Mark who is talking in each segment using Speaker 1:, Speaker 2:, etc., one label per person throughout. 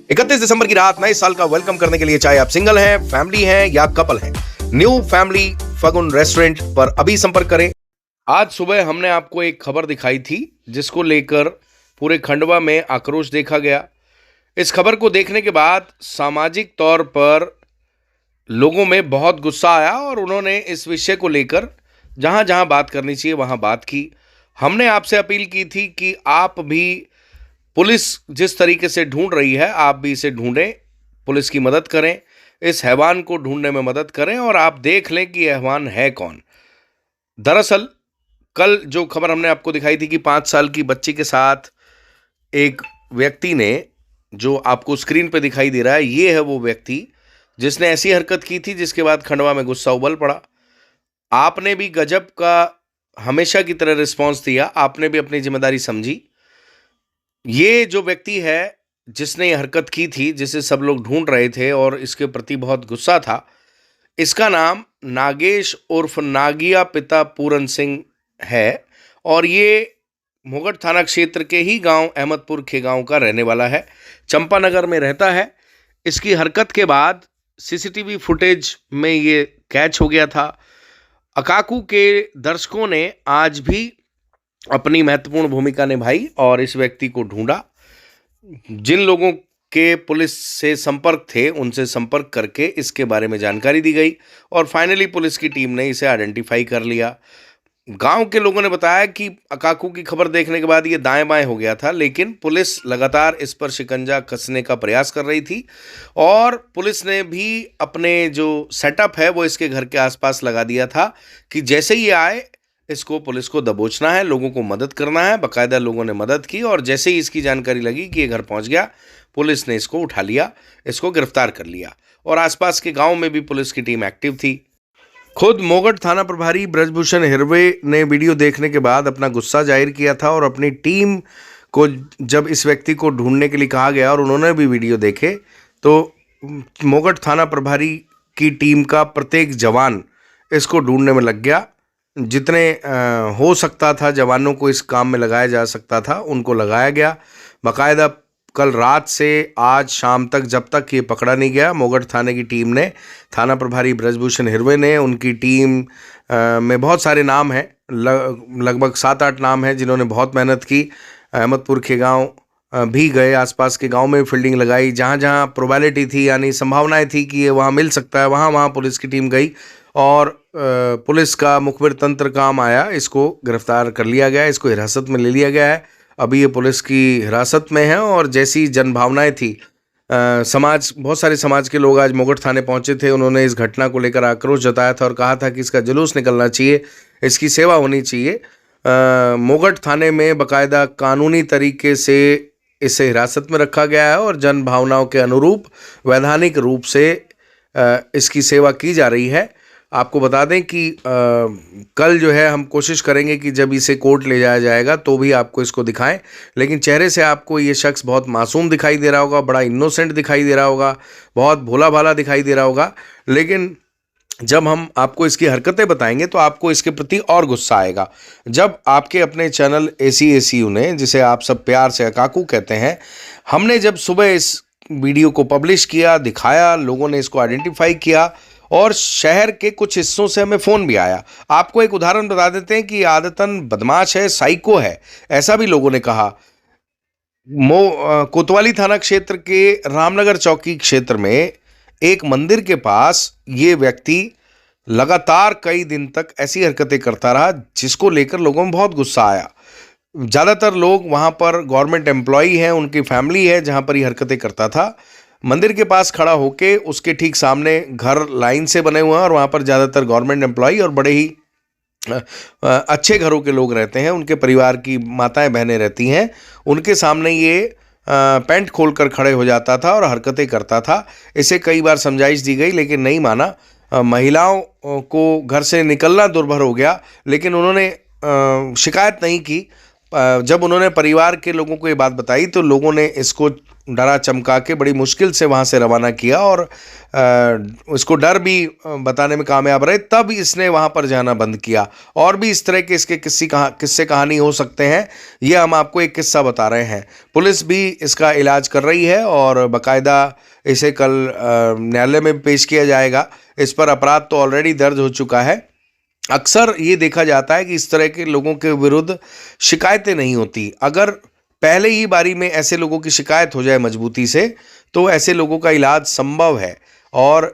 Speaker 1: 31 दिसंबर की रात नए साल का वेलकम करने के लिए, चाहे आप सिंगल हैं, फैमिली हैं या कपल हैं, न्यू फैमिली फगुन रेस्टोरेंट पर अभी संपर्क करें। आज सुबह हमने आपको एक खबर दिखाई थी जिसको लेकर पूरे खंडवा में आक्रोश देखा गया। इस खबर को देखने के बाद सामाजिक तौर पर लोगों में बहुत गुस्सा आया और उन्होंने इस विषय को लेकर जहां जहां बात करनी चाहिए वहां बात की। हमने आपसे अपील की थी कि आप भी, पुलिस जिस तरीके से ढूंढ रही है, आप भी इसे ढूंढें, पुलिस की मदद करें, इस हैवान को ढूंढने में मदद करें और आप देख लें कि यह हैवान है कौन। दरअसल कल जो खबर हमने आपको दिखाई थी कि 5 साल की बच्ची के साथ एक व्यक्ति ने, जो आपको स्क्रीन पे दिखाई दे रहा है, ये है वो व्यक्ति जिसने ऐसी हरकत की थी जिसके बाद खंडवा में गुस्सा उबल पड़ा। आपने भी गजब का हमेशा की तरह रिस्पॉन्स दिया, आपने भी अपनी जिम्मेदारी समझी। ये जो व्यक्ति है जिसने ये हरकत की थी, जिसे सब लोग ढूंढ रहे थे और इसके प्रति बहुत गुस्सा था, इसका नाम नागेश उर्फ नागिया पिता पूरन सिंह है और ये मोगट थाना क्षेत्र के ही गांव अहमदपुर खेगांव का रहने वाला है, चंपानगर में रहता है। इसकी हरकत के बाद सीसीटीवी फुटेज में ये कैच हो गया था। अकाकू के दर्शकों ने आज भी अपनी महत्वपूर्ण भूमिका निभाई और इस व्यक्ति को ढूंढा। जिन लोगों के पुलिस से संपर्क थे उनसे संपर्क करके इसके बारे में जानकारी दी गई और फाइनली पुलिस की टीम ने इसे आइडेंटिफाई कर लिया। गांव के लोगों ने बताया कि अकाकू की खबर देखने के बाद ये दाएं बाएं हो गया था, लेकिन पुलिस लगातार इस पर शिकंजा कसने का प्रयास कर रही थी और पुलिस ने भी अपने जो सेटअप है वो इसके घर के आसपास लगा दिया था कि जैसे ही आए इसको पुलिस को दबोचना है, लोगों को मदद करना है। बाकायदा लोगों ने मदद की और जैसे ही इसकी जानकारी लगी कि ये घर पहुंच गया, पुलिस ने इसको उठा लिया, इसको गिरफ्तार कर लिया और आसपास के गांव में भी पुलिस की टीम एक्टिव थी। खुद मोगट थाना प्रभारी ब्रजभूषण हिरवे ने वीडियो देखने के बाद अपना गुस्सा जाहिर किया था और अपनी टीम को जब इस व्यक्ति को ढूंढने के लिए कहा गया और उन्होंने भी वीडियो देखे, तो मोगट थाना प्रभारी की टीम का प्रत्येक जवान इसको ढूंढने में लग गया। जितने हो सकता था जवानों को इस काम में लगाया जा सकता था उनको लगाया गया। बाकायदा कल रात से आज शाम तक, जब तक ये पकड़ा नहीं गया, मोगट थाने की टीम ने, थाना प्रभारी ब्रजभूषण हिरवे ने, उनकी टीम में बहुत सारे नाम हैं, लगभग 7-8 नाम हैं जिन्होंने बहुत मेहनत की। अहमदपुर खेगांव भी गए, आसपास के गांव में फील्डिंग लगाई, जहां जहां प्रोबेबिलिटी थी यानी संभावनाएं थी कि ये वहां मिल सकता है, वहां वहां पुलिस की टीम गई और पुलिस का मुखबिर तंत्र काम आया। इसको गिरफ्तार कर लिया गया, इसको हिरासत में ले लिया गया है। अभी ये पुलिस की हिरासत में है और जैसी जनभावनाएं थी, बहुत सारे समाज के लोग आज मोगट थाने पहुंचे थे। उन्होंने इस घटना को लेकर आक्रोश जताया था और कहा था कि इसका जुलूस निकलना चाहिए, इसकी सेवा होनी चाहिए। मोगट थाने में बाकायदा कानूनी तरीके से इसे हिरासत में रखा गया है और जन भावनाओं के अनुरूप वैधानिक रूप से इसकी सेवा की जा रही है। आपको बता दें कि कल जो है हम कोशिश करेंगे कि जब इसे कोर्ट ले जाया जाएगा तो भी आपको इसको दिखाएं, लेकिन चेहरे से आपको ये शख्स बहुत मासूम दिखाई दे रहा होगा, बड़ा इनोसेंट दिखाई दे रहा होगा, बहुत भोला भाला दिखाई दे रहा होगा, लेकिन जब हम आपको इसकी हरकतें बताएंगे तो आपको इसके प्रति और गुस्सा आएगा। जब आपके अपने चैनल ACACU ने, जिसे आप सब प्यार से अकाकू कहते हैं, हमने जब सुबह इस वीडियो को पब्लिश किया, दिखाया, लोगों ने इसको आइडेंटिफाई किया और शहर के कुछ हिस्सों से हमें फ़ोन भी आया। आपको एक उदाहरण बता देते हैं कि आदतन बदमाश है, साइको है, ऐसा भी लोगों ने कहा। कोतवाली थाना क्षेत्र के रामनगर चौकी क्षेत्र में एक मंदिर के पास ये व्यक्ति लगातार कई दिन तक ऐसी हरकतें करता रहा, जिसको लेकर लोगों में बहुत गुस्सा आया। ज़्यादातर लोग वहाँ पर गवर्नमेंट एम्प्लॉई हैं, उनकी फैमिली है जहाँ पर ये हरकतें करता था। मंदिर के पास खड़ा होके उसके ठीक सामने घर लाइन से बने हुए हैं और वहाँ पर ज़्यादातर गवर्नमेंट एम्प्लॉई और बड़े ही अच्छे घरों के लोग रहते हैं, उनके परिवार की माताएं बहनें रहती हैं। उनके सामने ये पैंट खोलकर खड़े हो जाता था और हरकतें करता था। इसे कई बार समझाइश दी गई लेकिन नहीं माना। महिलाओं को घर से निकलना दुर्भर हो गया, लेकिन उन्होंने शिकायत नहीं की। जब उन्होंने परिवार के लोगों को ये बात बताई तो लोगों ने इसको डरा चमका के बड़ी मुश्किल से वहाँ से रवाना किया और इसको डर भी बताने में कामयाब रहे, तब इसने वहाँ पर जाना बंद किया। और भी इस तरह के इसके किस्से कहानी हो सकते हैं, ये हम आपको एक किस्सा बता रहे हैं। पुलिस भी इसका इलाज कर रही है और बाकायदा इसे कल न्यायालय में पेश किया जाएगा। इस पर अपराध तो ऑलरेडी दर्ज हो चुका है। अक्सर ये देखा जाता है कि इस तरह के लोगों के विरुद्ध शिकायतें नहीं होती। अगर पहले ही बारी में ऐसे लोगों की शिकायत हो जाए मजबूती से, तो ऐसे लोगों का इलाज संभव है और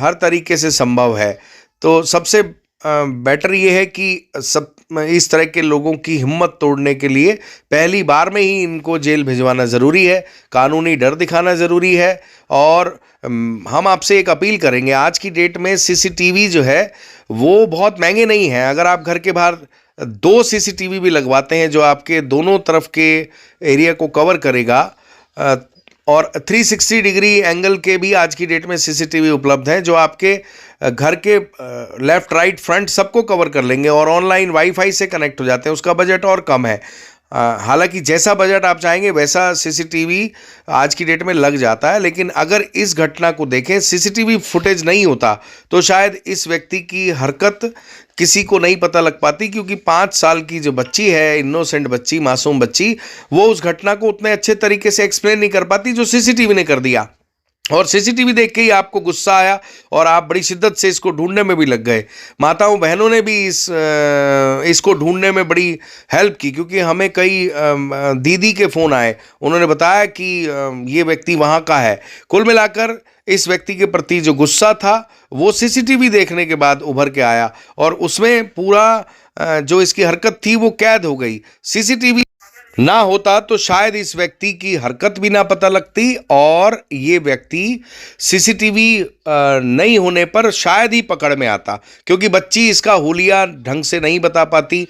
Speaker 1: हर तरीके से संभव है। तो सबसे बेटर ये है कि सब इस तरह के लोगों की हिम्मत तोड़ने के लिए पहली बार में ही इनको जेल भिजवाना ज़रूरी है, कानूनी डर दिखाना ज़रूरी है। और हम आपसे एक अपील करेंगे, आज की डेट में सीसीटीवी जो है वो बहुत महंगे नहीं हैं। अगर आप घर के बाहर 2 सीसीटीवी भी लगवाते हैं जो आपके दोनों तरफ के एरिया को कवर करेगा, और 360 डिग्री एंगल के भी आज की डेट में सीसीटीवी उपलब्ध हैं जो आपके घर के लेफ्ट राइट फ्रंट सबको कवर कर लेंगे और ऑनलाइन वाईफाई से कनेक्ट हो जाते हैं। उसका बजट और कम है। हालांकि जैसा बजट आप चाहेंगे वैसा सीसीटीवी आज की डेट में लग जाता है, लेकिन अगर इस घटना को देखें, सीसीटीवी फुटेज नहीं होता तो शायद इस व्यक्ति की हरकत किसी को नहीं पता लग पाती, क्योंकि 5 साल की जो बच्ची है, इनोसेंट बच्ची, मासूम बच्ची, वो उस घटना को उतने अच्छे तरीके से एक्सप्लेन नहीं कर पाती जो सीसीटीवी ने कर दिया। और सीसीटीवी देख के ही आपको गुस्सा आया और आप बड़ी शिद्दत से इसको ढूंढने में भी लग गए। माताओं बहनों ने भी इसको ढूंढने में बड़ी हेल्प की, क्योंकि हमें कई दीदी के फ़ोन आए, उन्होंने बताया कि ये व्यक्ति वहाँ का है। कुल मिलाकर इस व्यक्ति के प्रति जो गुस्सा था वो सीसीटीवी देखने के बाद उभर के आया और उसमें पूरा जो इसकी हरकत थी वो कैद हो गई। सीसीटीवी ना होता तो शायद इस व्यक्ति की हरकत भी ना पता लगती और ये व्यक्ति सीसीटीवी नहीं होने पर शायद ही पकड़ में आता, क्योंकि बच्ची इसका हुलिया ढंग से नहीं बता पाती।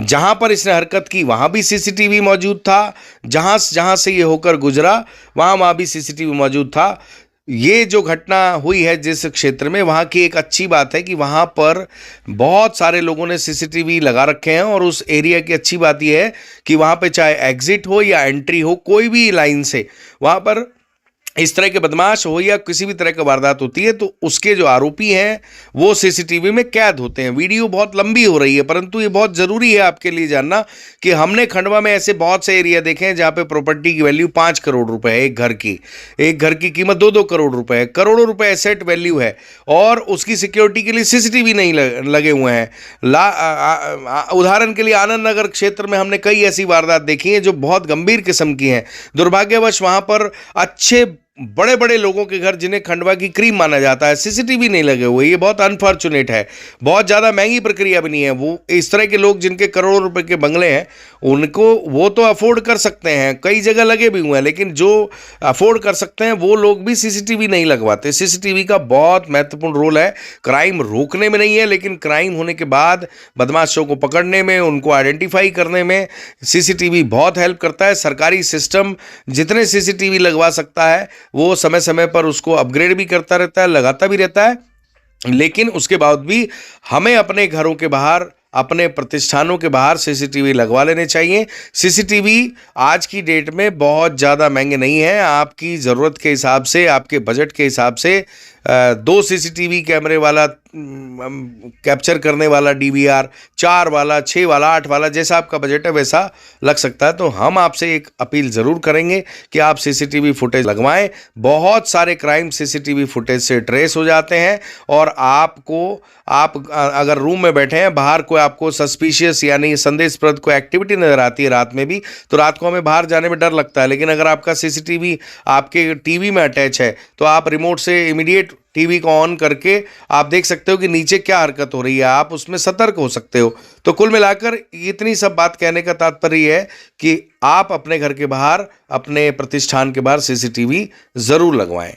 Speaker 1: जहां पर इसने हरकत की वहां भी सीसीटीवी मौजूद था, जहां से ये होकर गुजरा वहां भी सीसीटीवी मौजूद था। ये जो घटना हुई है जिस क्षेत्र में, वहाँ की एक अच्छी बात है कि वहाँ पर बहुत सारे लोगों ने सीसीटीवी लगा रखे हैं और उस एरिया की अच्छी बात यह है कि वहाँ पे चाहे एग्जिट हो या एंट्री हो, कोई भी लाइन से वहाँ पर इस तरह के बदमाश हो या किसी भी तरह की वारदात होती है तो उसके जो आरोपी हैं वो सीसीटीवी में कैद होते हैं। वीडियो बहुत लंबी हो रही है, परंतु ये बहुत ज़रूरी है आपके लिए जानना कि हमने खंडवा में ऐसे बहुत से एरिया देखे हैं जहाँ पे प्रॉपर्टी की वैल्यू 5 करोड़ रुपए है। एक घर की कीमत 2-2 करोड़ रुपए है। करोड़ों रुपए एसेट वैल्यू है और उसकी सिक्योरिटी के लिए सीसीटीवी नहीं लगे हुए हैं। उदाहरण के लिए आनंद नगर क्षेत्र में हमने कई ऐसी वारदात देखी हैं जो बहुत गंभीर किस्म की हैं। दुर्भाग्यवश वहाँ पर अच्छे बड़े बड़े लोगों के घर, जिन्हें खंडवा की क्रीम माना जाता है, सीसीटीवी नहीं लगे हुए। ये बहुत अनफॉर्चुनेट है। बहुत ज़्यादा महंगी प्रक्रिया भी नहीं है। वो इस तरह के लोग जिनके करोड़ों रुपए के बंगले हैं उनको वो तो अफोर्ड कर सकते हैं, कई जगह लगे भी हुए हैं, लेकिन जो अफोर्ड कर सकते हैं वो लोग भी सीसीटीवी नहीं लगवाते। सीसीटीवी का बहुत महत्वपूर्ण रोल है। क्राइम रोकने में नहीं है, लेकिन क्राइम होने के बाद बदमाशों को पकड़ने में, उनको आइडेंटिफाई करने में सीसीटीवी बहुत हेल्प करता है। सरकारी सिस्टम जितने सीसीटीवी लगवा सकता है वो समय समय पर उसको अपग्रेड भी करता रहता है, लगाता भी रहता है। लेकिन उसके बाद भी हमें अपने घरों के बाहर, अपने प्रतिष्ठानों के बाहर सीसीटीवी लगवा लेने चाहिए। सीसीटीवी आज की डेट में बहुत ज़्यादा महंगे नहीं हैं। आपकी ज़रूरत के हिसाब से, आपके बजट के हिसाब से 2 सीसीटीवी कैमरे वाला, कैप्चर करने वाला DVR, 4 वाला, 6 वाला, 8 वाला, जैसा आपका बजट है वैसा लग सकता है। तो हम आपसे एक अपील ज़रूर करेंगे कि आप सीसीटीवी फुटेज लगवाएं। बहुत सारे क्राइम सीसीटीवी फुटेज से ट्रेस हो जाते हैं और आप अगर रूम में बैठे हैं, बाहर कोई आपको सस्पिशियस यानी संदेशप्रद कोई एक्टिविटी नज़र आती है रात में भी, तो रात को हमें बाहर जाने में डर लगता है। लेकिन अगर आपका सीसीटीवी आपके टीवी में अटैच है तो आप रिमोट से इमीडिएट टीवी को ऑन करके आप देख सकते हो कि नीचे क्या हरकत हो रही है, आप उसमें सतर्क हो सकते हो। तो कुल मिलाकर इतनी सब बात कहने का तात्पर्य है कि आप अपने घर के बाहर, अपने प्रतिष्ठान के बाहर सीसीटीवी जरूर लगवाएं।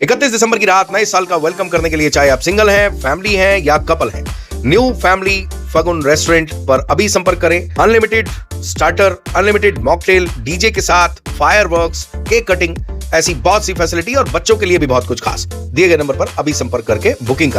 Speaker 1: 31 दिसंबर की रात नए साल का वेलकम करने के लिए, चाहे आप सिंगल हैं, फैमिली हैं या कपल हैं, न्यू फैमिली फगुन रेस्टोरेंट पर अभी संपर्क करें। Unlimited starter, unlimited mocktail, DJ के साथ फायरवर्क्स, केक कटिंग, ऐसी बहुत सी फैसिलिटी और बच्चों के लिए भी बहुत कुछ खास। दिए गए नंबर पर अभी संपर्क करके बुकिंग करें।